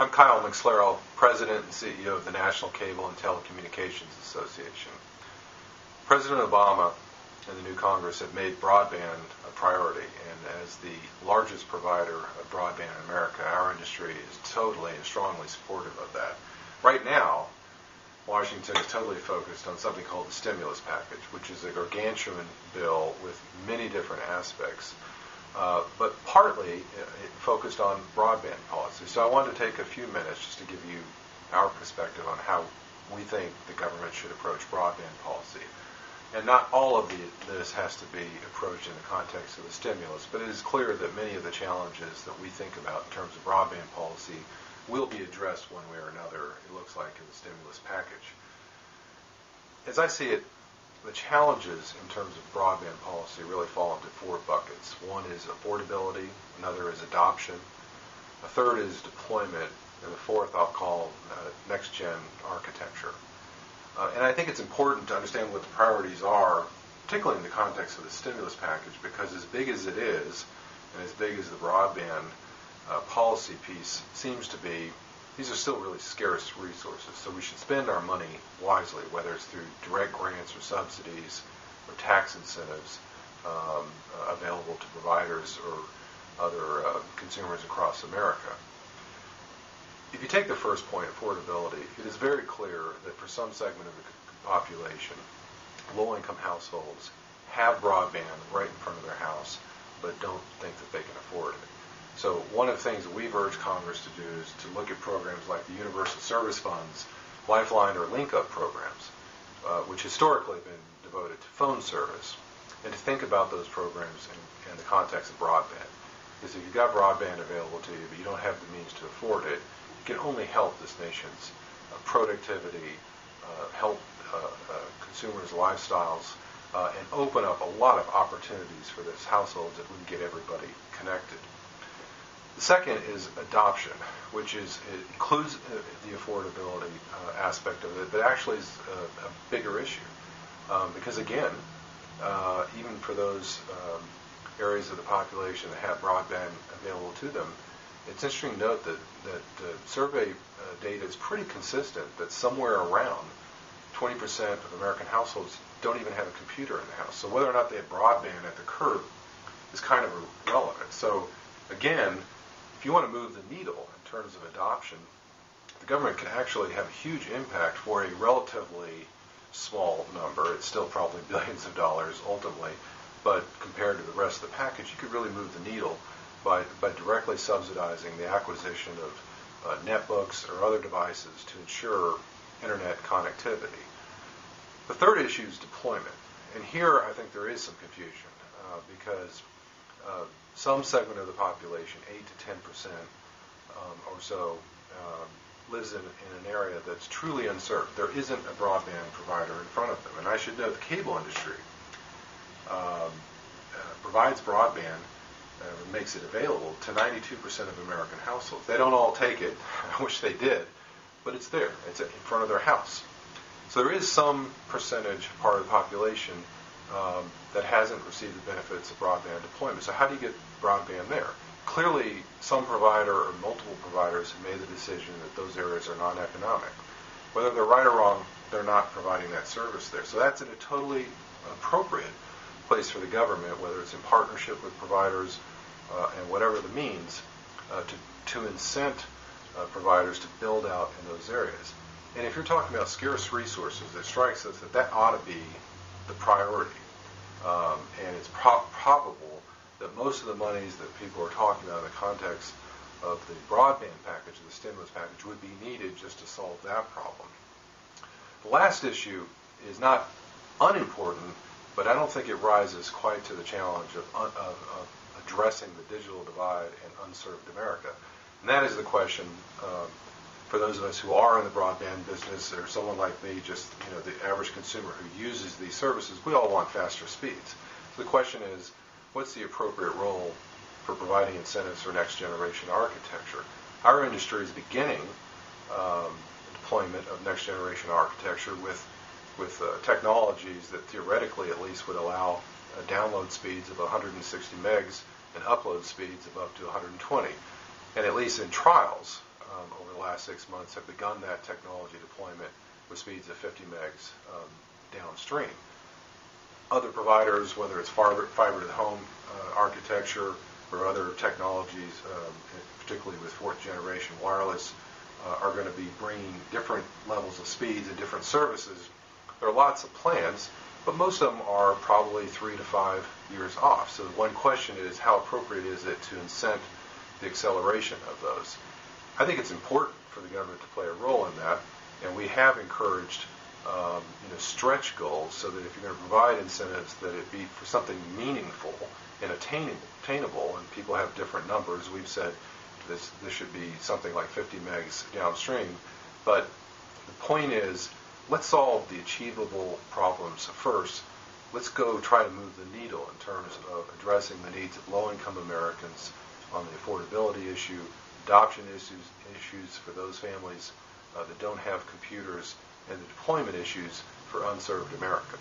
I'm Kyle McSlarrow, President and CEO of the National Cable and Telecommunications Association. President Obama and the new Congress have made broadband a priority, and as the largest provider of broadband in America, our industry is totally and strongly supportive of that. Right now, Washington is totally focused on something called the Stimulus Package, which is a gargantuan bill with many different aspects. But partly it focused on broadband policy. So I wanted to take a few minutes just to give you our perspective on how we think the government should approach broadband policy. And not all of this has to be approached in the context of the stimulus, but it is clear that many of the challenges that we think about in terms of broadband policy will be addressed one way or another, it looks like, in the stimulus package. As I see it, the challenges in terms of broadband policy really fall into four buckets. One is affordability, another is adoption, a third is deployment, and the fourth I'll call next-gen architecture. And I think it's important to understand what the priorities are, particularly in the context of the stimulus package, because as big as it is, and as big as the broadband policy piece seems to be, these are still really scarce resources, so we should spend our money wisely, whether it's through direct grants or subsidies or tax incentives available to providers or other consumers across America. If you take the first point, affordability, it is very clear that for some segment of the population, low-income households have broadband right in front of their house, but don't think that they can afford it. So one of the things that we've urged Congress to do is to look at programs like the Universal Service Funds, Lifeline, or Link-Up programs, which historically have been devoted to phone service, and to think about those programs in the context of broadband. Because if you've got broadband available to you, but you don't have the means to afford it, it can only help this nation's productivity, help consumers' lifestyles, and open up a lot of opportunities for this households if we can get everybody connected. The second is adoption, which includes the affordability aspect of it, but actually is a bigger issue. Because again, even for those areas of the population that have broadband available to them, it's interesting to note that survey data is pretty consistent that somewhere around 20% of American households don't even have a computer in the house. So whether or not they have broadband at the curb is kind of irrelevant. So again, if you want to move the needle in terms of adoption, the government can actually have a huge impact for a relatively small number. It's still probably billions of dollars ultimately, but compared to the rest of the package, you could really move the needle by directly subsidizing the acquisition of netbooks or other devices to ensure internet connectivity. The third issue is deployment. And here I think there is some confusion because some segment of the population, 8 to 10% or so, lives in an area that's truly unserved. There isn't a broadband provider in front of them. And I should note the cable industry provides broadband, makes it available to 92% of American households. They don't all take it. I wish they did. But it's there. It's in front of their house. So there is some percentage, part of the population, that hasn't received the benefits of broadband deployment. So how do you get broadband there? Clearly, some provider or multiple providers have made the decision that those areas are non-economic. Whether they're right or wrong, they're not providing that service there. So that's in a totally appropriate place for the government, whether it's in partnership with providers and whatever the means, to incent providers to build out in those areas. And if you're talking about scarce resources, it strikes us that ought to be the priority. And it's probable that most of the monies that people are talking about in the context of the broadband package, the stimulus package, would be needed just to solve that problem. The last issue is not unimportant, but I don't think it rises quite to the challenge of addressing the digital divide in unserved America. And that is the question, for those of us who are in the broadband business, or someone like me, just the average consumer who uses these services, we all want faster speeds. So the question is, what's the appropriate role for providing incentives for next generation architecture? Our industry is beginning deployment of next generation architecture with technologies that theoretically at least would allow download speeds of 160 megs and upload speeds of up to 120. And at least in trials, over the last 6 months have begun that technology deployment with speeds of 50 megs downstream. Other providers, whether it's fiber to the home architecture or other technologies, particularly with fourth generation wireless, are going to be bringing different levels of speeds and different services. There are lots of plans, but most of them are probably 3 to 5 years off. So one question is, how appropriate is it to incent the acceleration of those? I think it's important for the government to play a role in that, and we have encouraged stretch goals so that if you're going to provide incentives, that it be for something meaningful and attainable, and people have different numbers. We've said this should be something like 50 megs downstream, but the point is, let's solve the achievable problems first. Let's go try to move the needle in terms of addressing the needs of low-income Americans on the affordability issue, adoption issues for those families that don't have computers, and the deployment issues for unserved America.